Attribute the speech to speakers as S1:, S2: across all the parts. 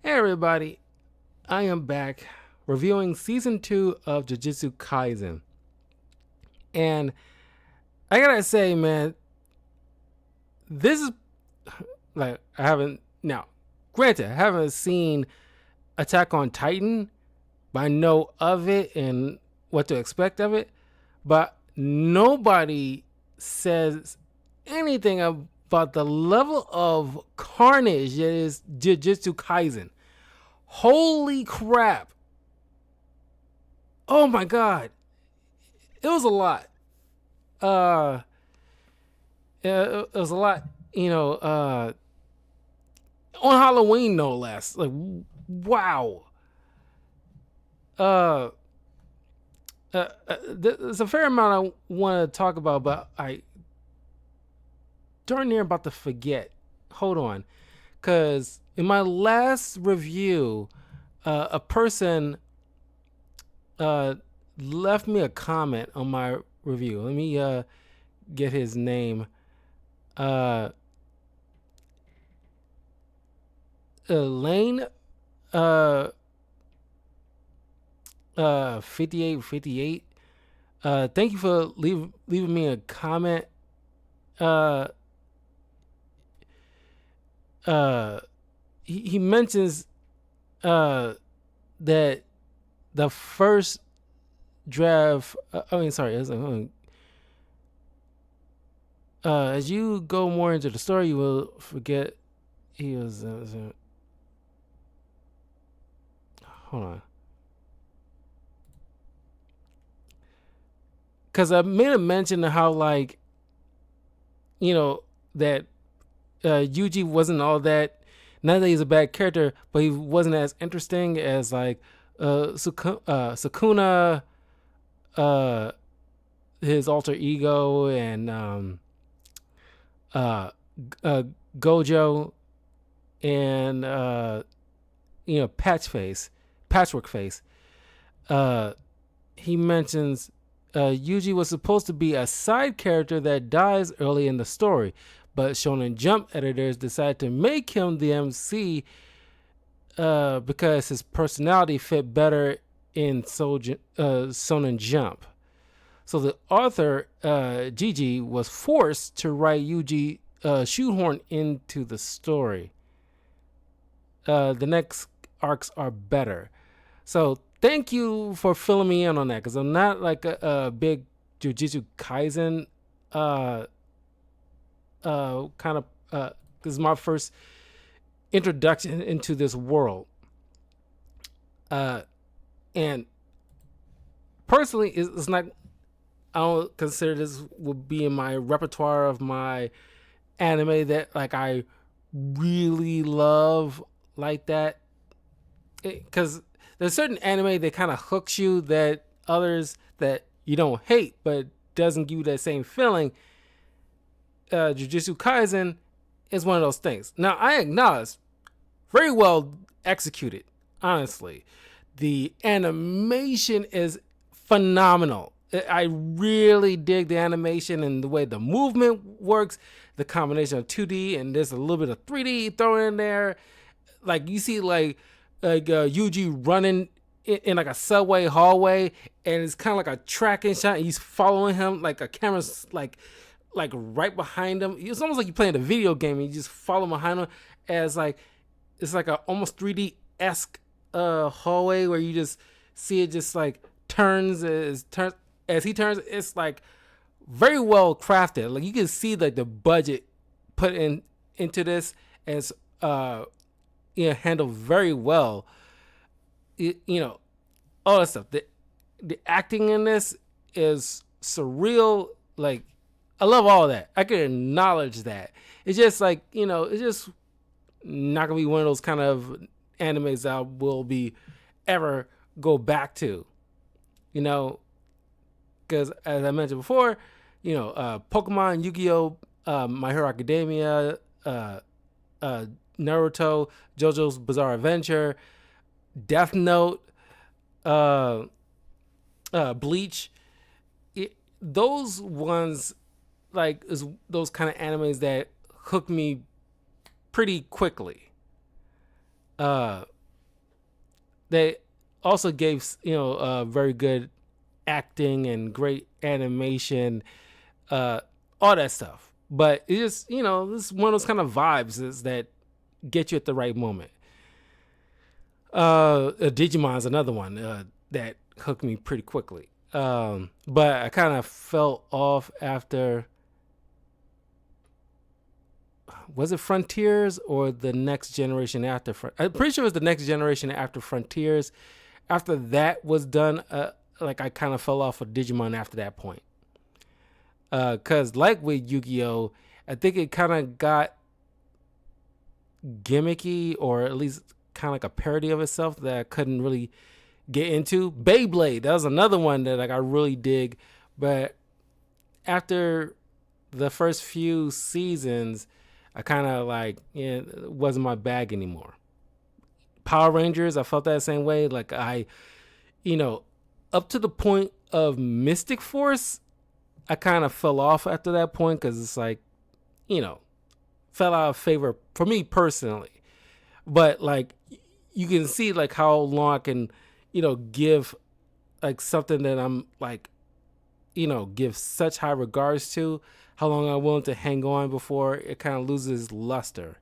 S1: Hey everybody, I am back reviewing season 2 of Jujutsu Kaisen. And I gotta say, man, this is like I haven't now. Granted, I haven't seen Attack on Titan, but I know of it and what to expect of it. But nobody says anything about the level of carnage that is Jujutsu Kaisen. Holy crap! Oh my god, it was a lot. Uh, it was a lot. You know, on Halloween no less. Like, wow. Uh, there's a fair amount I want to talk about, but I darn near about to forget. Hold on, because in my last review, a person left me a comment on my review. Let me get his name. Uh, Lane. Uh, 5858. Thank you for leaving me a comment. Uh, he mentions that the first draft. As you go more into the story, you will forget he was. Hold on. Because I made a mention of how, like, you know, that Yuji wasn't all that. Not that he's a bad character, but he wasn't as interesting as, like, Sukuna, his alter ego, and Gojo, and Patchwork Face. He mentions Yuji was supposed to be a side character that dies early in the story, but Shonen Jump editors decided to make him the MC because his personality fit better in Shonen Jump. So the author, Gigi, was forced to write Yuji shoehorn into the story. The next arcs are better. So thank you for filling me in on that, because I'm not like a big Jujutsu Kaisen kind of. This is my first introduction into this world, and personally, it's not. I don't consider this would be in my repertoire of my anime that like I really love like that, because there's certain anime that kind of hooks you that others that you don't hate but doesn't give you that same feeling. Jujutsu Kaisen is one of those things. Now I acknowledge, very well executed. Honestly, the animation is phenomenal. I really dig the animation and the way the movement works, the combination of 2D and there's a little bit of 3D thrown in there. Like you see like Yuji running in like a subway hallway, and it's kind of like a tracking shot, and he's following him, like a camera's like right behind him. It's almost like you're playing a video game and you just follow behind him, as like it's like a almost 3D esque hallway where you just see it just like turns as he turns. It's like very well crafted. Like you can see like the budget put into this, as handled very well. All that stuff. The acting in this is surreal. Like I love all that. I can acknowledge that. It's just like, it's just not gonna be one of those kind of animes that I will be ever go back to. Because as I mentioned before, Pokemon, Yu-Gi-Oh, My Hero Academia, Naruto, JoJo's Bizarre Adventure, Death Note, Bleach. Those ones, like, is those kind of animes that hook me pretty quickly. they also gave very good acting and great animation, all that stuff. But it just this is one of those kind of vibes is that get you at the right moment. Digimon's another one that hooked me pretty quickly. But I kind of fell off after. Was it Frontiers or the next generation after? I'm pretty sure it was the next generation after Frontiers. After that was done, like I kind of fell off of Digimon after that point. Cause like with Yu-Gi-Oh, I think it kind of got gimmicky, or at least kind of like a parody of itself that I couldn't really get into. Beyblade, that was another one that like I really dig, but after the first few seasons, I kind of like it wasn't my bag anymore. Power Rangers, I felt that same way. Like you know, up to the point of Mystic Force, I kind of fell off after that point because it's like, fell out of favor for me personally. But like, you can see like how long I can, give like something that I'm like, give such high regards to, how long I'm willing to hang on before it kind of loses luster.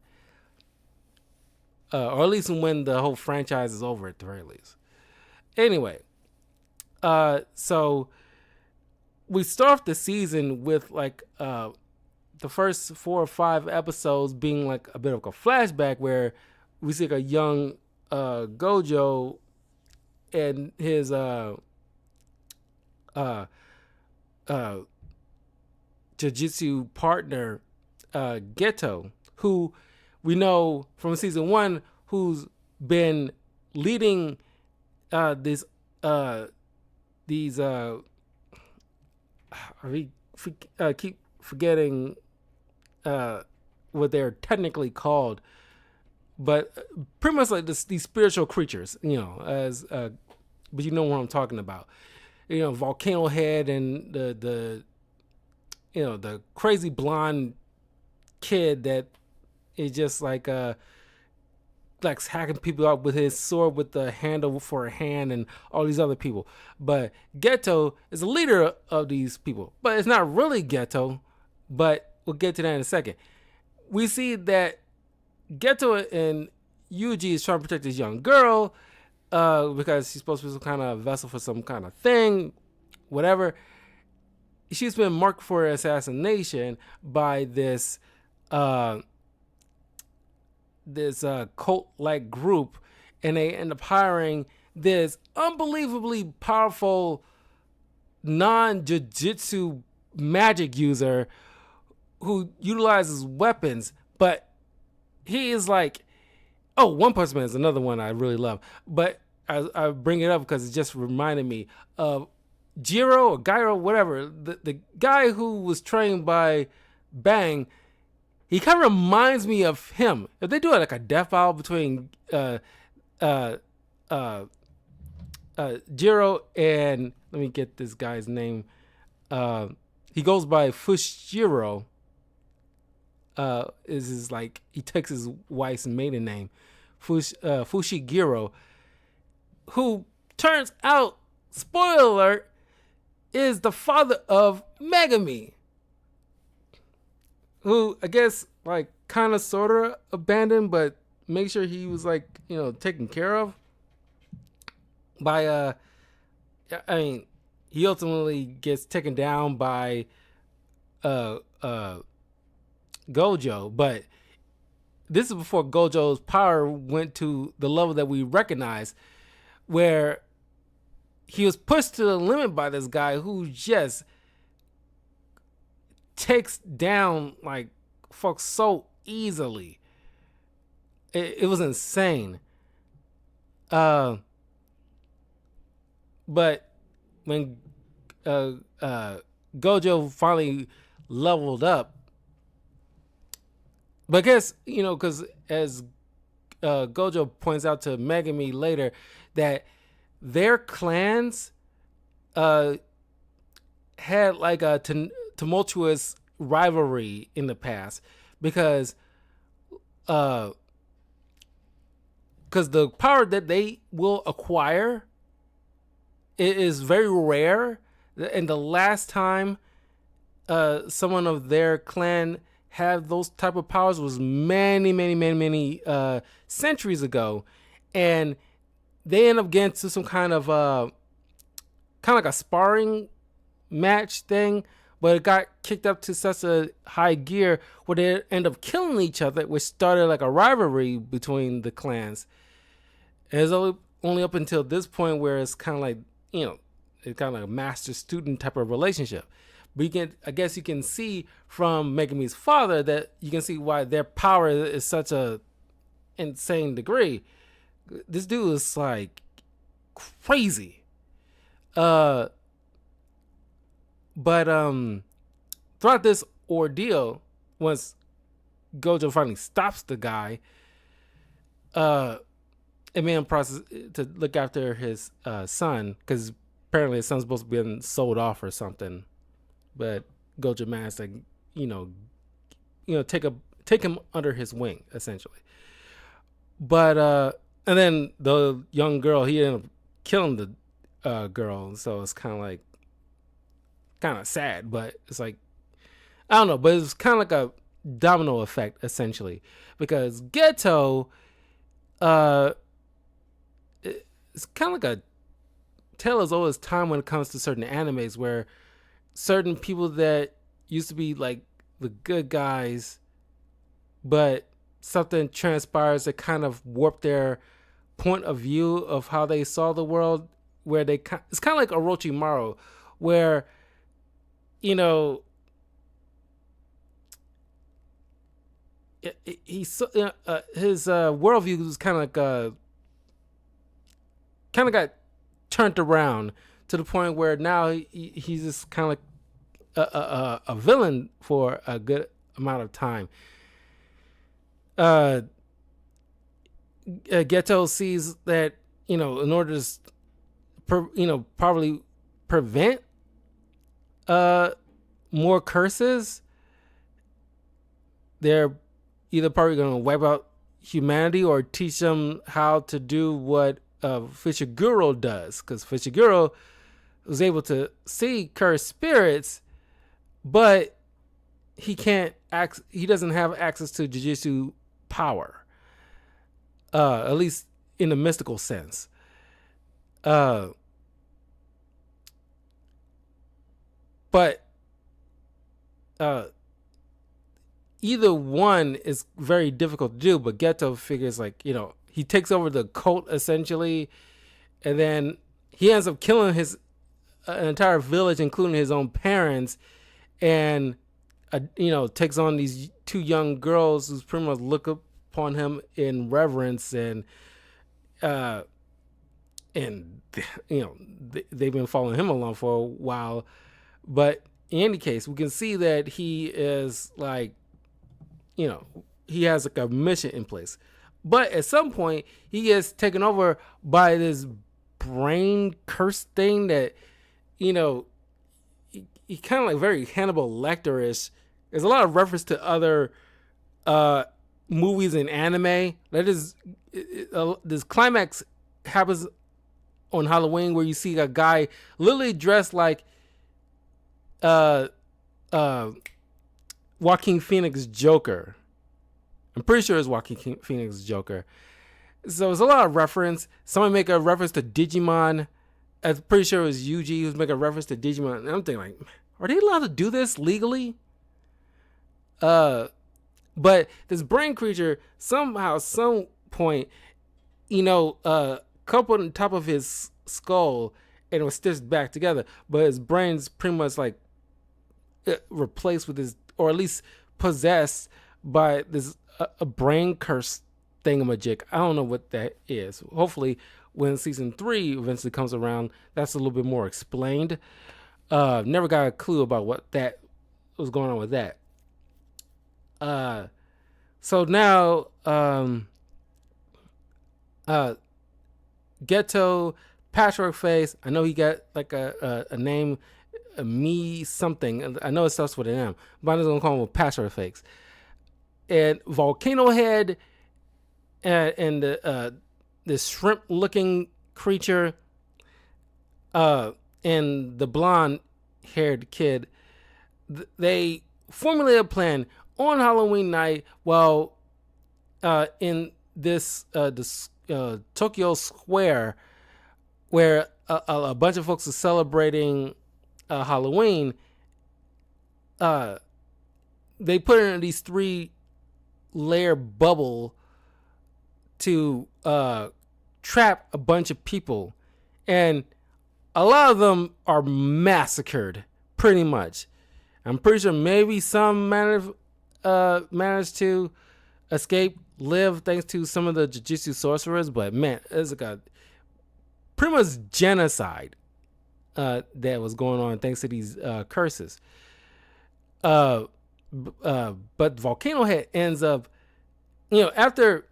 S1: Or at least when the whole franchise is over at the very least. Anyway, so we start off the season with like the first 4 or 5 episodes being like a bit of a flashback where we see like a young Gojo and his Jujutsu partner Geto, who we know from season 1, who's been leading these we keep forgetting what they're technically called, but pretty much like these spiritual creatures, as but you know what I'm talking about. Volcano Head and the crazy blonde kid that is just like hacking people up with his sword with the handle for a hand, and all these other people. But Geto is the leader of these people, but it's not really Geto. But we'll get to that in a second. We see that Geto and Yuji is trying to protect this young girl because she's supposed to be some kind of vessel for some kind of thing, whatever. She's been marked for assassination by this cult-like group, and they end up hiring this unbelievably powerful non-jujutsu magic user who utilizes weapons, but he is like, One Punch Man is another one I really love, but I bring it up because it just reminded me of Jiro or Gyro, whatever, the guy who was trained by Bang. He kind of reminds me of him. If they do like a death battle between Jiro and, let me get this guy's name. He goes by Fushiguro. Is his like, he takes his wife's maiden name, Fushiguro, who turns out, spoiler alert, is the father of Megami, who I guess like kind of sort of abandoned, but make sure he was like, taken care of by he ultimately gets taken down by Gojo, but this is before Gojo's power went to the level that we recognize, where he was pushed to the limit by this guy who just takes down like folks so easily. It was insane. But when Gojo finally leveled up, but I guess, because as Gojo points out to Megami later, that their clans had like a tumultuous rivalry in the past, because because the power that they will acquire is very rare. And the last time someone of their clan had those type of powers was many centuries ago, and they end up getting to some kind of like a sparring match thing, but it got kicked up to such a high gear where they end up killing each other, which started like a rivalry between the clans. And it's only up until this point where it's kind of like, it's kind of like a master-student type of relationship. But I guess you can see from Megumi's father that you can see why their power is such a insane degree. This dude is like crazy. But throughout this ordeal, once Gojo finally stops the guy, it made him process to look after his son, because apparently his son's supposed to be sold off or something. But Gojo managed to, take him under his wing essentially. But and then the young girl, he ended up killing the girl, so it's kind of sad, but it's like, I don't know, but it's kind of like a domino effect essentially, because Geto, it's kind of like a tale as old as time when it comes to certain animes, where certain people that used to be like the good guys, but something transpires that kind of warp their point of view of how they saw the world, where it's kind of like Orochimaru, where his worldview was kind of got turned around to the point where now he's just kind of like a villain for a good amount of time. Geto sees that, in order to probably prevent more curses, they're either probably going to wipe out humanity or teach them how to do what Fushiguro does, because Fushiguro was able to see cursed spirits, but he doesn't have access to Jujutsu power, at least in a mystical sense. But either one is very difficult to do. But Geto figures he takes over the cult essentially, and then he ends up killing his entire village, including his own parents, and takes on these two young girls who pretty much look upon him in reverence, and they've been following him along for a while. But in any case, we can see that he is he has like a mission in place. But at some point, he gets taken over by this brain curse thing that, he kind of like very Hannibal Lecter-ish. There's a lot of reference to other movies and anime. This climax happens on Halloween, where you see a guy literally dressed like Joaquin Phoenix Joker. I'm pretty sure it's Joaquin Phoenix Joker. So it's a lot of reference. Someone make a reference to Digimon. I'm pretty sure it was Yuji who's making a reference to Digimon. And I'm thinking are they allowed to do this legally? But this brain creature somehow, some point, coupled on top of his skull, and it was stitched back together. But his brain's pretty much replaced with his, or at least possessed by this a brain curse thingamajig. I don't know what that is. Hopefully, when season 3 eventually comes around, that's a little bit more explained. Never got a clue about what was going on with that. So now, Geto, patchwork face. I know he got like a name, me something. I know it starts with an M, but I'm just gonna call him patchwork face. And Volcano Head, and the this shrimp looking creature, and the blonde haired kid, they formulate a plan on Halloween night while in this Tokyo Square, where a bunch of folks are celebrating Halloween. They put in these 3-layer bubble to trap a bunch of people, and a lot of them are massacred pretty much. I'm pretty sure maybe some managed to escape, live thanks to some of the Jujutsu sorcerers, but man, it's like a pretty much genocide that was going on thanks to these curses. But Volcano Head ends up, after,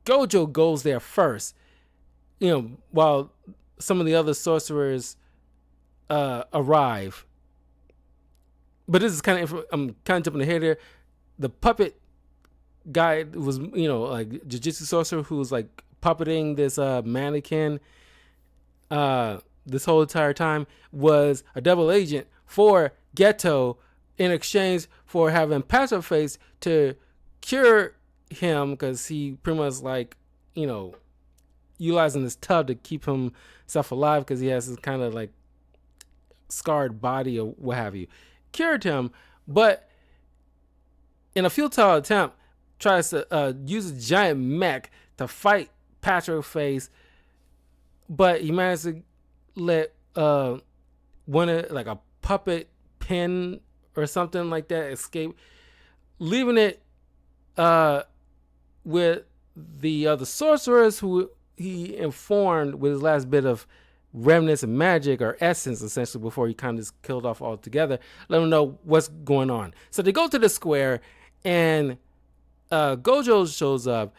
S1: Gojo goes there first, while some of the other sorcerers arrive. But this is I'm kind of jumping ahead here. The puppet guy was, like Jujutsu sorcerer who was like puppeting this mannequin this whole entire time, was a double agent for Geto in exchange for having Patcher Face to cure him, because he pretty much like, utilizing this tub to keep himself alive because he has this kind of like scarred body or what have you. Cured him, but in a futile attempt tries to use a giant mech to fight Patrick Face, but he managed to let one of like a puppet pin or something like that escape, leaving it with the other sorcerers who he informed with his last bit of remnants of magic or essence, essentially, before he kind of just killed off altogether. Let them know what's going on. So they go to the square, and Gojo shows up,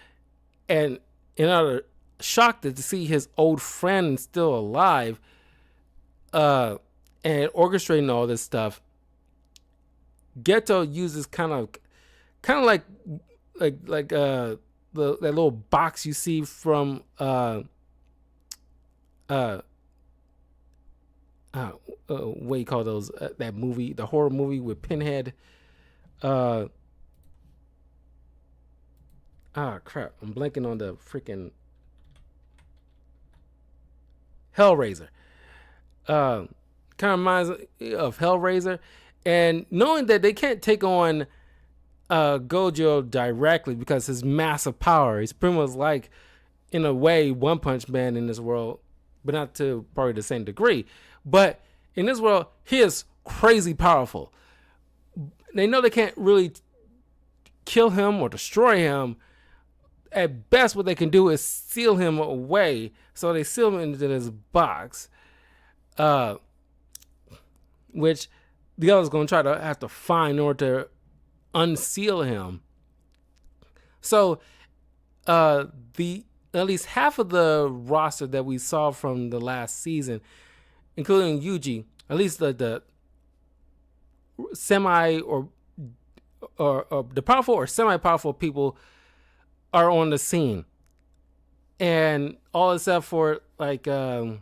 S1: and in order shocked to see his old friend still alive, and orchestrating all this stuff. Geto uses kind of like that little box you see from what do you call those? That movie, the horror movie with Pinhead. Crap! I'm blanking on the freaking Hellraiser. Kind of reminds of Hellraiser, and knowing that they can't take on Gojo directly because his massive power, he's pretty much like, in a way, One Punch Man in this world, but not to probably the same degree. But in this world, he is crazy powerful. They know they can't really kill him or destroy him. At best, what they can do is seal him away. So they seal him into this box, which the other's going to try to have to find in order to unseal him. So at least half of the roster that we saw from the last season, including Yuji, at least the semi or the powerful or semi-powerful people are on the scene, and all except for like the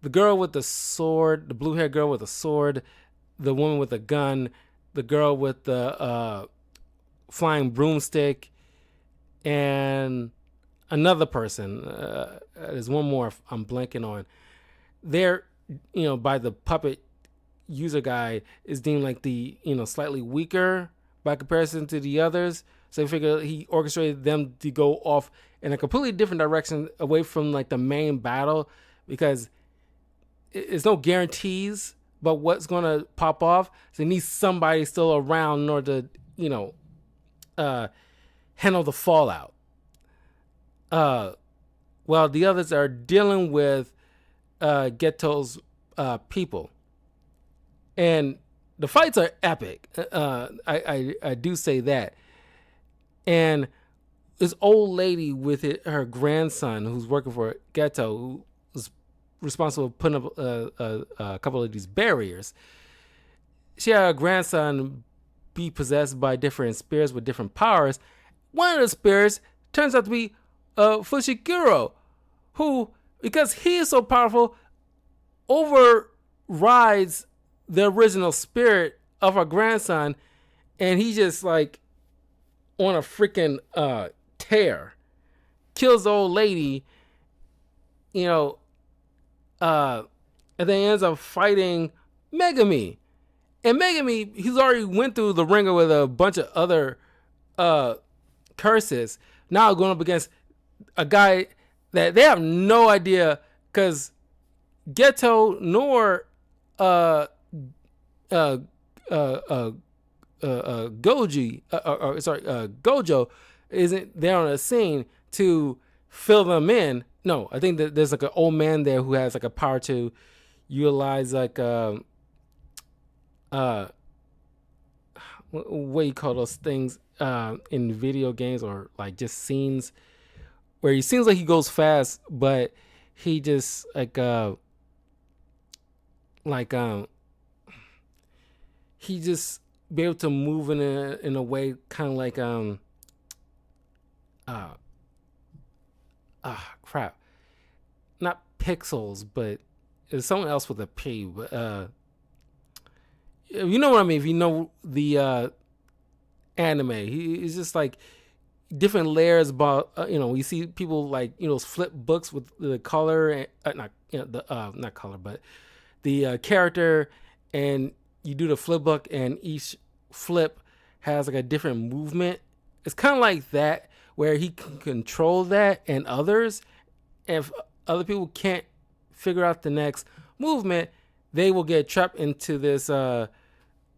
S1: girl with the sword, the blue-haired girl with a sword, the woman with a gun, the girl with the flying broomstick, and another person. There's one more I'm blanking on. They're, by the puppet user guy, is deemed like the, slightly weaker by comparison to the others. So I figure he orchestrated them to go off in a completely different direction away from like the main battle, because it's no guarantees about what's going to pop off. So he needs somebody still around in order to, handle the fallout. While the others are dealing with Geto's people. And the fights are epic. I do say that. And this old lady with her grandson who's working for Geto, who was responsible for putting up a couple of these barriers. She had her grandson be possessed by different spirits with different powers, One of the spirits turns out to be Fushiguro, who, because he is so powerful, overrides the original spirit of our grandson, and he just like on a freaking tear, kills the old lady, you know, and then ends up fighting Megami. And Megami, he's already went through the ringer with a bunch of other curses. Now going up against a guy that they have no idea, because Geto nor Gojo isn't there on the scene to fill them in. No, I think that there's like an old man there who has like a power to utilize like what do you call those things in video games, or like just scenes where he seems like he goes fast, but he just he just be able to move in a way kind of like crap, not pixels, but it's someone else with a P, but you know what I mean. If you know the anime, he's just like different layers about you see people like flip books with the color and not color, but the character, and you do the flip book, and each flip has like a different movement. It's kind of like that, where he can control that, and others, if other people can't figure out the next movement, they will get trapped into this kind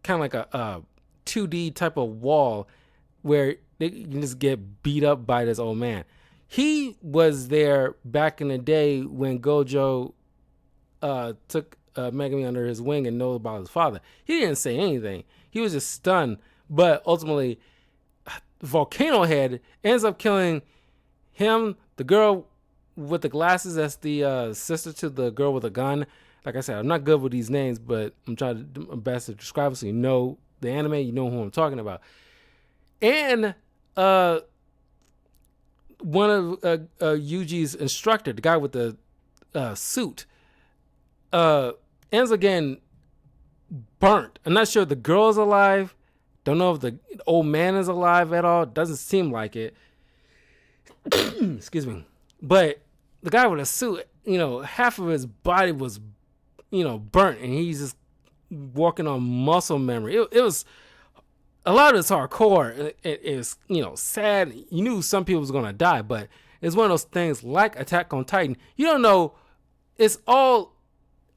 S1: of like a 2D type of wall where they can just get beat up by this old man. He was there back in the day when Gojo took Megami under his wing and know about his father. He didn't say anything. He was just stunned. But ultimately, Volcano Head ends up killing him, the girl with the glasses that's the sister to the girl with a gun. Like I said, I'm not good with these names, but I'm trying to do my best to describe it so you know the anime, you know who I'm talking about. And one of Yuji's instructor, the guy with the suit, ends up getting burnt. I'm not sure if the girl is alive. Don't know if the old man is alive at all. Doesn't seem like it. Excuse me. But the guy with the suit, half of his body was, burnt, and he's just walking on muscle memory. It was a lot of it's hardcore. It is, sad. You knew some people was gonna die, but it's one of those things like Attack on Titan. You don't know. It's all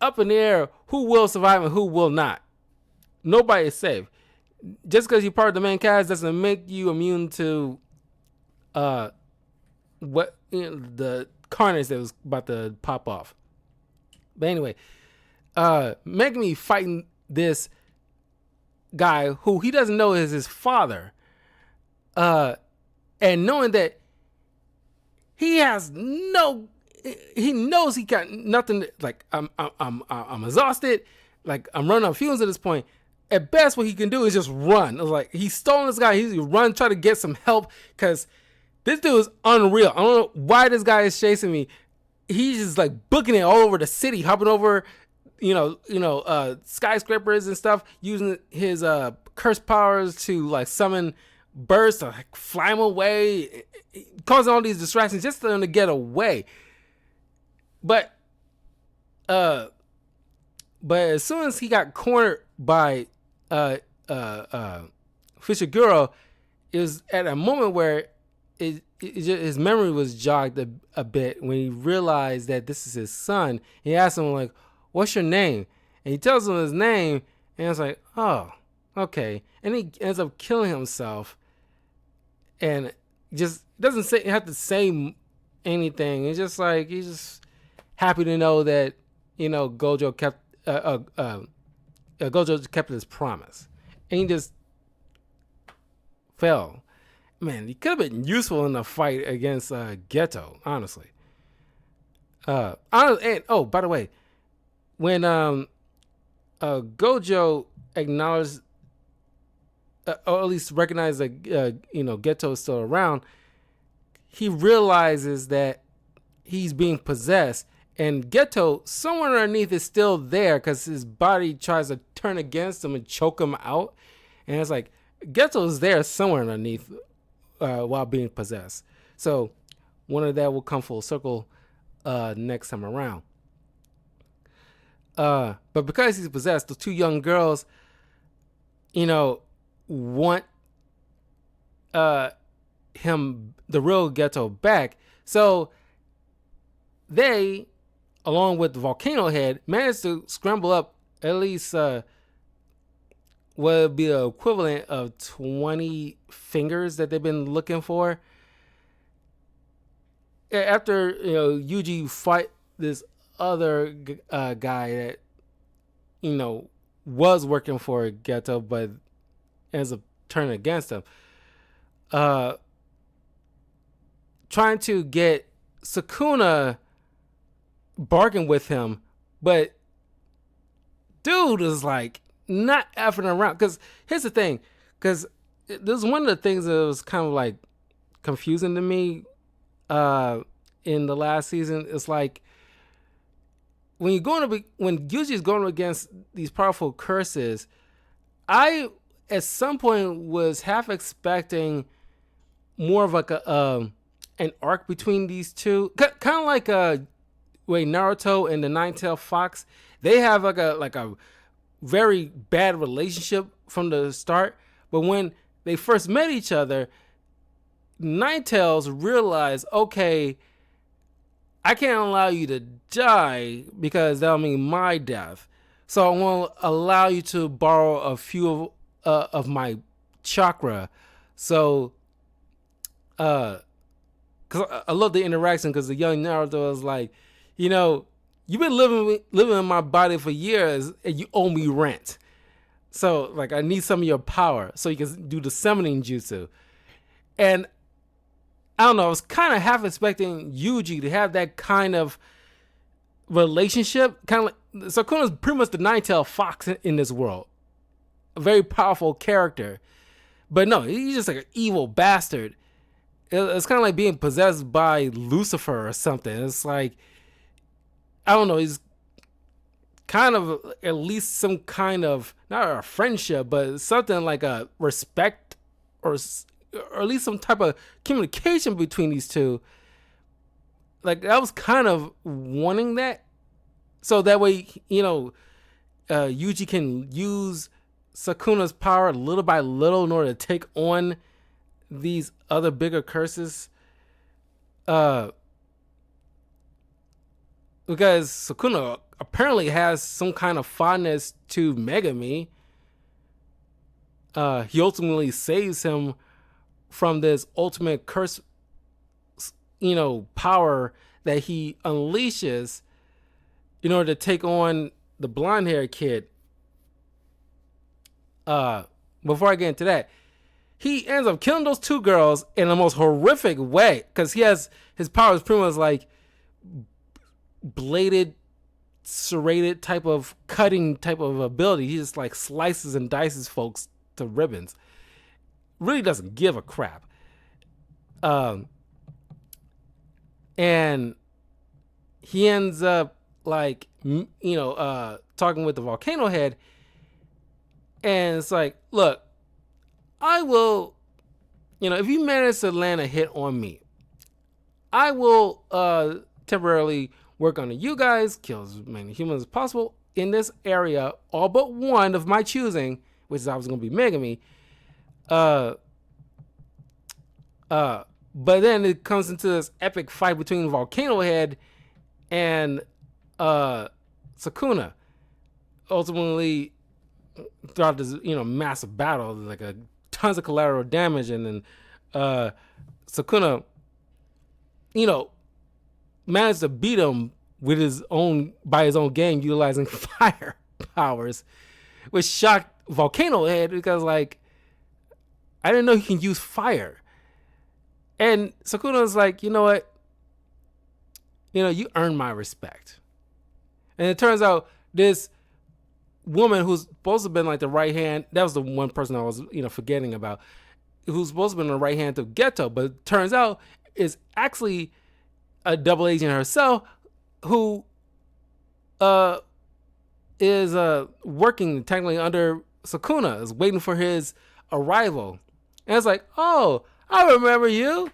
S1: up in the air who will survive and who will not. Nobody is safe. Just because you're part of the main cast doesn't make you immune to the carnage that was about to pop off. But anyway, Megami fighting this guy who he doesn't know is his father, and knowing that he knows he got nothing. Like I'm exhausted. Like I'm running on fumes at this point. At best, what he can do is just run. I was like, he's stolen this guy. He's run, try to get some help, because this dude is unreal. I don't know why this guy is chasing me. He's just like booking it all over the city, hopping over, skyscrapers and stuff, using his curse powers to like summon birds to like fly him away, causing all these distractions just for him to get away. But as soon as he got cornered by Fushiguro, it was at a moment where his memory was jogged a bit when he realized that this is his son. He asked him, like, what's your name? And he tells him his name, and it's like, oh, okay. And he ends up killing himself, and just doesn't have to say anything. It's just like he's just happy to know that Gojo kept Gojo kept his promise, and he just fell. Man, he could have been useful in the fight against Geto, honestly. And by the way, when Gojo acknowledged or at least recognize that Geto is still around, he realizes that he's being possessed, and Geto somewhere underneath is still there because his body tries to turn against him and choke him out, and it's like Geto is there somewhere underneath while being possessed. So one of that will come full circle next time around. But because he's possessed, the two young girls, want him, the real Geto, back. So they, along with the Volcano Head, managed to scramble up at least what would be the equivalent of 20 fingers that they've been looking for. After Yuji fight this other guy that was working for Geto but ends up turning against him, trying to get Sukuna bargain with him, but dude is like not effing around. Because here's the thing, because this is one of the things that was kind of like confusing to me in the last season. It's like when Yuji is going against these powerful curses, I at some point was half expecting more of like an arc between these two, kind of like Naruto and the Nine-Tailed Fox. They have like a very bad relationship from the start, but when they first met each other, Nine-Tails realized, okay, I can't allow you to die because that'll mean my death. So I want to allow you to borrow a few of my chakra. So, because I love the interaction, because the young Naruto was like, you've been living in my body for years and you owe me rent. So like, I need some of your power so you can do the summoning jutsu. And I don't know, I was kind of half expecting Yuji to have that kind of relationship. Kind of like, Sukuna's pretty much the Nine-Tailed Fox in this world. A very powerful character. But no, he's just like an evil bastard. It's kind of like being possessed by Lucifer or something. It's like, I don't know, he's kind of at least some kind of, not a friendship, but something like a respect or at least some type of communication between these two. Like, I was kind of wanting that. So that way, Yuji can use Sukuna's power little by little in order to take on these other bigger curses. Because Sukuna apparently has some kind of fondness to Megami. He ultimately saves him from this ultimate curse, power that he unleashes in order to take on the blonde-haired kid. Before I get into that, he ends up killing those two girls in the most horrific way, because his power is pretty much like bladed, serrated type of cutting type of ability. He just like slices and dices folks to ribbons. Really doesn't give a crap. And he ends up like, talking with the Volcano Head, and it's like, look, I will, if you manage to land a hit on me, I will temporarily work on you guys, kill as many humans as possible in this area, all but one of my choosing, which is obviously going to be Megami. But then it comes into this epic fight between Volcano Head and Sukuna. Ultimately, throughout this massive battle, like tons of collateral damage, and then Sukuna managed to beat him by his own game, utilizing fire powers, which shocked Volcano Head, because like, I didn't know he can use fire. And Sukuna's like, you know what? You earned my respect. And it turns out this woman who's supposed to have been like the right hand. That was the one person I was, forgetting about. Who's supposed to have been the right hand to Geto, but it turns out is actually a double agent herself who is working technically under Sukuna, is waiting for his arrival. And it's like, oh, I remember you.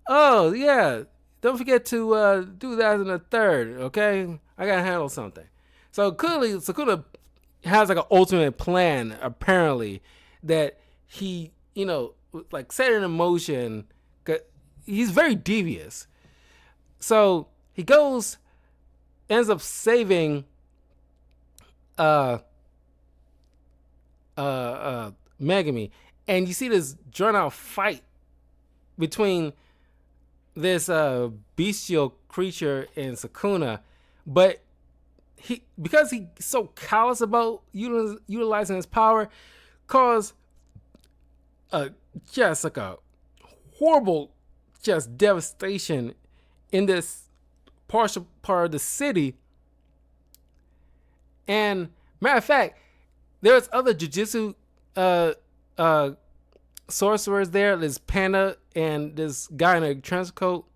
S1: Oh, yeah. Don't forget to do that in the third, okay? I gotta handle something. So clearly, Sukuna has like an ultimate plan, apparently, that he, like set in motion. He's very devious. So he ends up saving Megami, and you see this drawn out fight between this bestial creature and Sukuna, but because he's so callous about utilizing his power, caused just like a horrible just devastation in this partial part of the city. And matter of fact, there's other jujutsu sorcerers there. There's Panda and this guy in a trench coat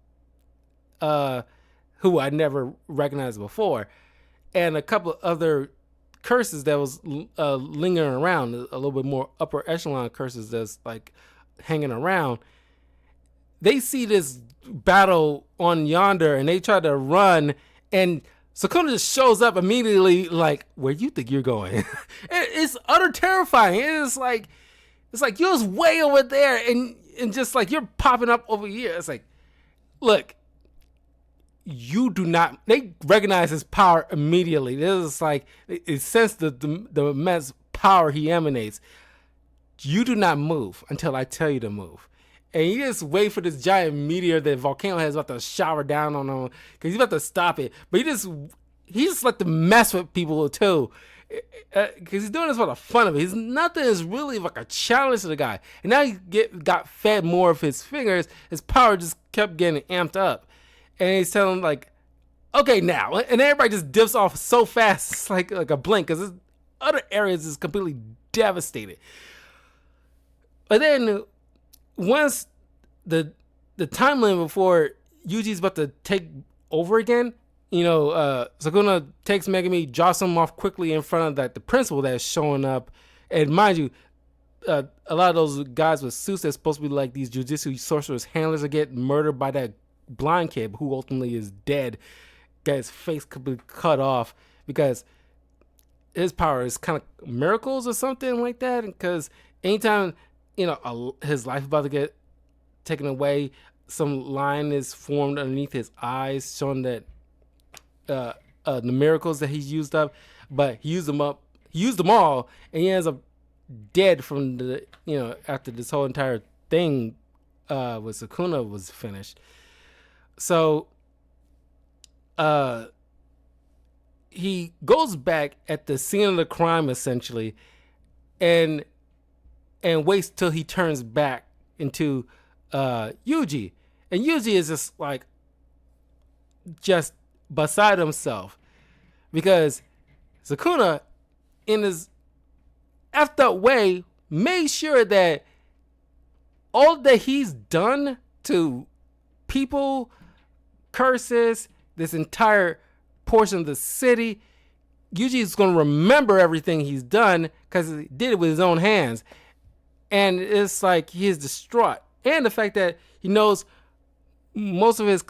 S1: who I never recognized before, and a couple of other curses that was lingering around, a little bit more upper echelon curses that's like hanging around. They see this battle on yonder and they try to run, and Sukuna just shows up immediately like, where you think you're going? It's utter terrifying. It's like you're just way over there and just like you're popping up over here. It's like, look, you do not. They recognize his power immediately. This is like it sense the immense power he emanates. You do not move until I tell you to move. And you just wait for this giant meteor that Volcano has about to shower down on him because he's about to stop it. But he just like to mess with people too, because he's doing this for the fun of it. He's nothing is really like a challenge to the guy. And now he got fed more of his fingers. His power just kept getting amped up. And he's telling him like, okay now. And everybody just dips off so fast. It's like a blink, because other areas is completely devastated. But then once the time limit before Yuji's about to take over again, Sukuna takes Megami, drops him off quickly in front of like the principal that's showing up. And mind you, a lot of those guys with suits that's supposed to be like these jujutsu sorcerers handlers are getting murdered by that blind kid who ultimately is dead. Got his face completely cut off because his power is kind of miracles or something like that. Because anytime his life about to get taken away, some line is formed underneath his eyes showing that the miracles that he's used up, but he used them all, and he ends up dead from the after this whole entire thing with Sukuna was finished. So he goes back at the scene of the crime essentially, and waits till he turns back into Yuji, and Yuji is just beside himself because Sukuna, in his effed up way, made sure that all that he's done to people, curses, this entire portion of the city, Yuji is going to remember everything he's done because he did it with his own hands. And it's like he is distraught. And the fact that he knows most of his,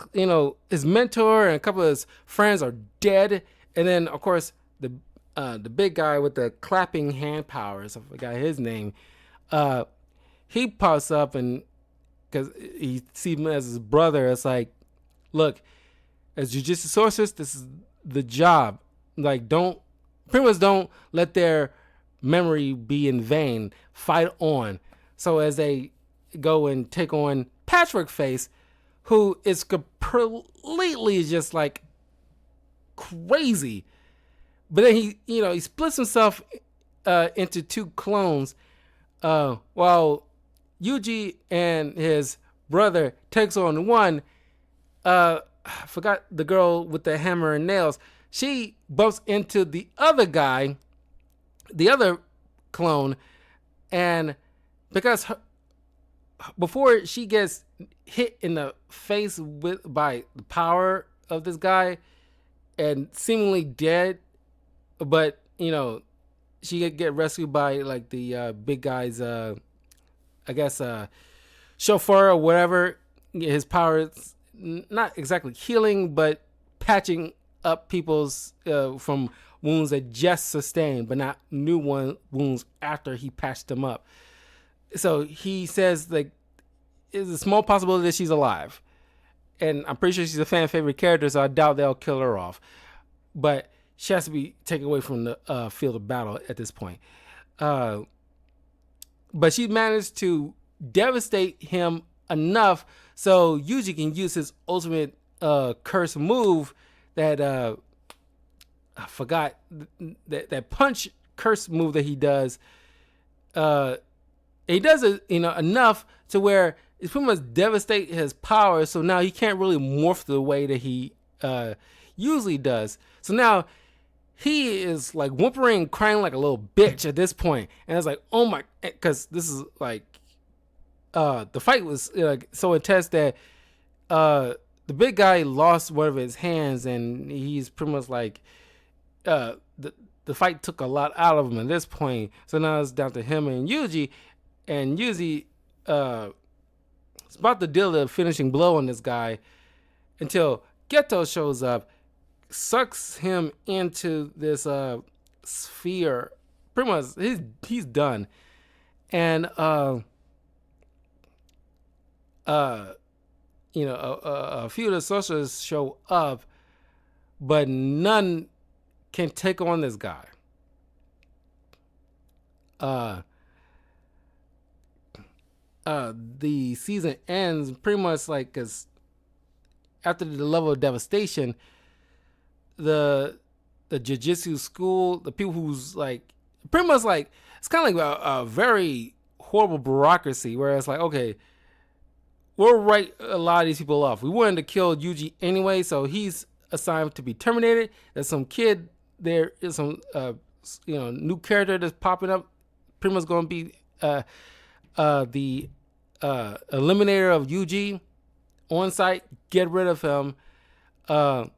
S1: his mentor and a couple of his friends are dead. And then, of course, the big guy with the clapping hand powers, I forgot his name, he pops up, and because he sees him as his brother, it's like, look, as jujutsu sorcerers, this is the job. Like, pretty much don't let their memory be in vain. Fight on. So as they go and take on Patchwork Face, who is completely just like crazy, but then he splits himself into two clones, while Yuji and his brother takes on one. I forgot the girl with the hammer and nails. She bumps into the other guy the other clone, and because before she gets hit in the face by the power of this guy and seemingly dead, but she could get rescued by like the big guy's I guess chauffeur or whatever. His power is not exactly healing, but patching up people's from wounds that just sustained, but not new wounds after he patched them up. So he says like, it's a small possibility that she's alive, and I'm pretty sure she's a fan favorite character, so I doubt they'll kill her off. But she has to be taken away from the field of battle at this point. Uh, but she managed to devastate him enough so Yuji can use his ultimate curse move that I forgot that punch curse move that he does. He does it enough to where it's pretty much devastate his power. So now he can't really morph the way that he usually does. So now he is like whimpering, crying like a little bitch at this point, and it's like, oh my, because this is like the fight was like so intense that the big guy lost one of his hands, and he's pretty much like the fight took a lot out of him at this point. So now it's down to him and Yuji, and Yuji is about to deal the finishing blow on this guy until Geto shows up, sucks him into this sphere. Pretty much he's done. And a few of the sorcerers show up, but none can take on this guy. The season ends pretty much like, because after the level of devastation, the Jujutsu school, the people who's like, pretty much like, it's kind of like a very horrible bureaucracy where it's like, okay, we'll write a lot of these people off. We wanted to kill Yuji anyway, so he's assigned to be terminated. There's some kid, there is some new character that's popping up, pretty much going to be the eliminator of Yuji on site. Get rid of him. The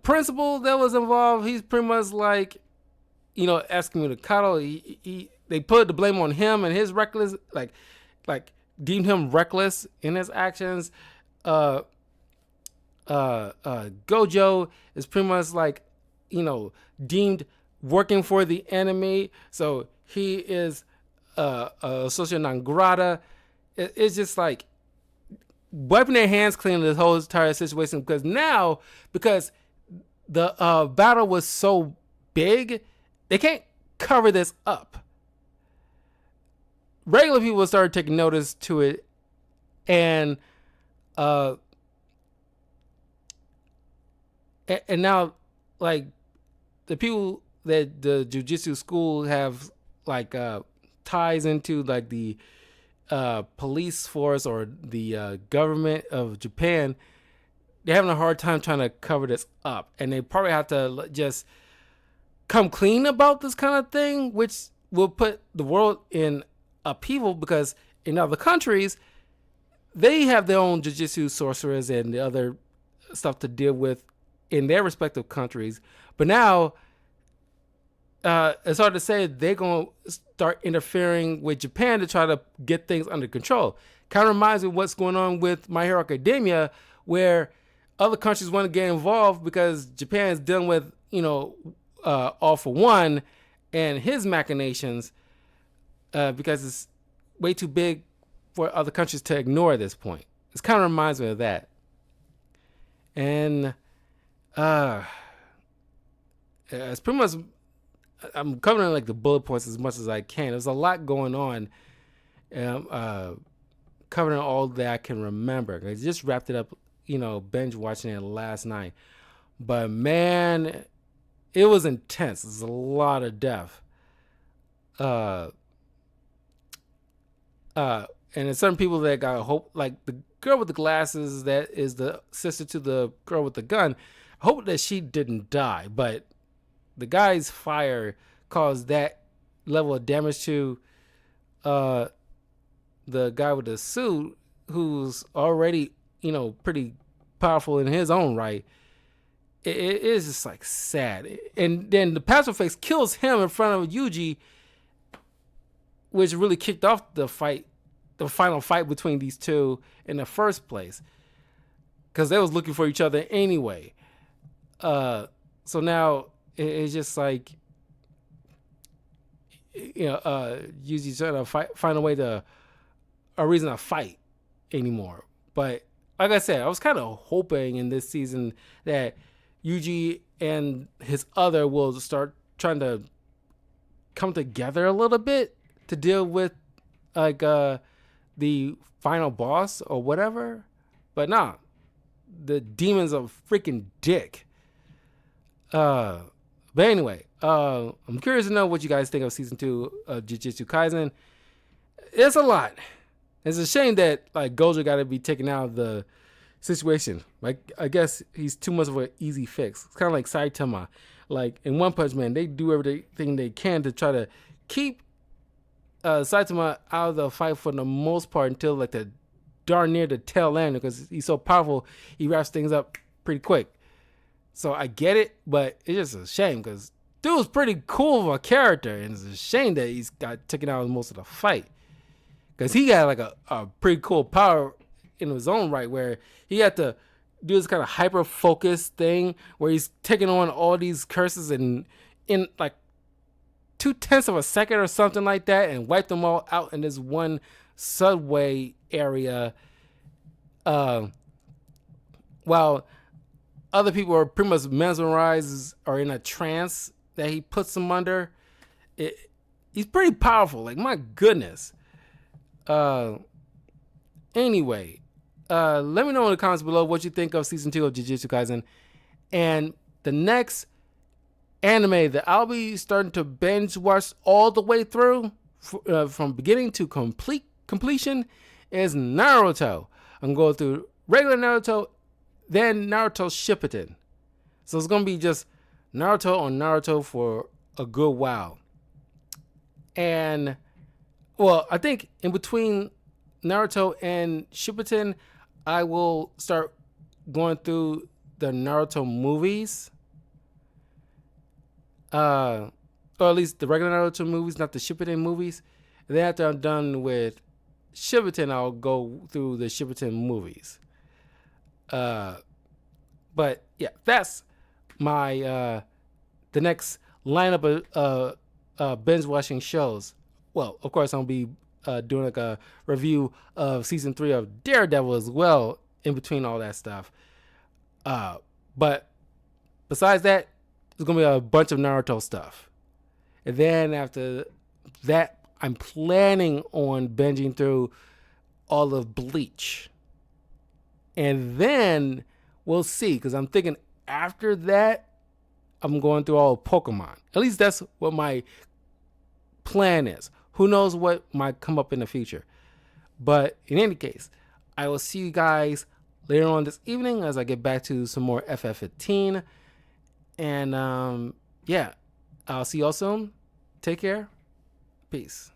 S1: principal that was involved, he's pretty much like, asking me to cuddle. They put the blame on him and his reckless, like deemed him reckless in his actions. Gojo is pretty much like, deemed working for the enemy, so he is a social non grata. It's just like wiping their hands clean of this whole entire situation, because the battle was so big, they can't cover this up. Regular people started taking notice to it, and now, like, the people that the Jujutsu school have like ties into, like the police force or the government of Japan, they're having a hard time trying to cover this up, and they probably have to just come clean about this kind of thing, which will put the world in upheaval, because in other countries they have their own Jujutsu sorcerers and the other stuff to deal with in their respective countries. But now it's hard to say they're going to start interfering with Japan to try to get things under control. Kind of reminds me of what's going on with My Hero Academia, where other countries want to get involved because Japan is dealing with, All For One and his machinations, because it's way too big for other countries to ignore at this point. It kind of reminds me of that. And it's pretty much, I'm covering like the bullet points as much as I can. There's a lot going on, and I'm covering all that I can remember. I just wrapped it up, binge watching it last night. But man, it was intense. There's a lot of death. And there's certain people that got hope, like the girl with the glasses that is the sister to the girl with the gun. I hope that she didn't die, but the guy's fire caused that level of damage to uh the guy with the suit, who's already, pretty powerful in his own right. It is just like sad. And then the Passive Face kills him in front of Yuji, which really kicked off the fight, the final fight between these two in the first place, because they was looking for each other anyway. So now it's just like, Yuji's trying to find a way to, a reason to fight anymore. But like I said, I was kind of hoping in this season that Yuji and his other will start trying to come together a little bit to deal with like the final boss or whatever. But nah, the demon's a freaking dick. But anyway, I'm curious to know what you guys think of season 2 of Jujutsu Kaisen. It's a lot. It's a shame that like Gojo got to be taken out of the situation. Like, I guess he's too much of an easy fix. It's kind of like Saitama. Like in One Punch Man, they do everything they can to try to keep Saitama out of the fight for the most part until like the darn near the tail end, because he's so powerful, he wraps things up pretty quick. So I get it, but it's just a shame because dude's pretty cool of a character, and it's a shame that he's got taken out of most of the fight. Because he got like a pretty cool power in his own right, where he had to do this kind of hyper focused thing where he's taking on all these curses and in like 0.2 of a second or something like that, and wipe them all out in this one subway area. While other people are pretty much mesmerized or in a trance that he puts them under. He's pretty powerful. Like, my goodness. Anyway, let me know in the comments below what you think of season 2 of Jujutsu Kaisen. And the next anime that I'll be starting to binge watch all the way through, from beginning to completion, is Naruto. I'm going through regular Naruto, then Naruto Shippuden. So it's going to be just Naruto on Naruto for a good while. And, well, I think in between Naruto and Shippuden, I will start going through the Naruto movies. Or at least the regular Naruto movies, not the Shippuden movies. And then after I'm done with Shippuden, I'll go through the Shippuden movies. But yeah, that's my the next lineup of binge watching shows. Well, of course, I'll be doing like a review of season 3 of Daredevil as well in between all that stuff. But besides that, there's gonna be a bunch of Naruto stuff. And then after that, I'm planning on binging through all of Bleach. And then we'll see, because I'm thinking after that, I'm going through all of Pokemon. At least that's what my plan is. Who knows what might come up in the future. But in any case, I will see you guys later on this evening as I get back to some more FF15. And yeah, I'll see y'all soon. Take care. Peace.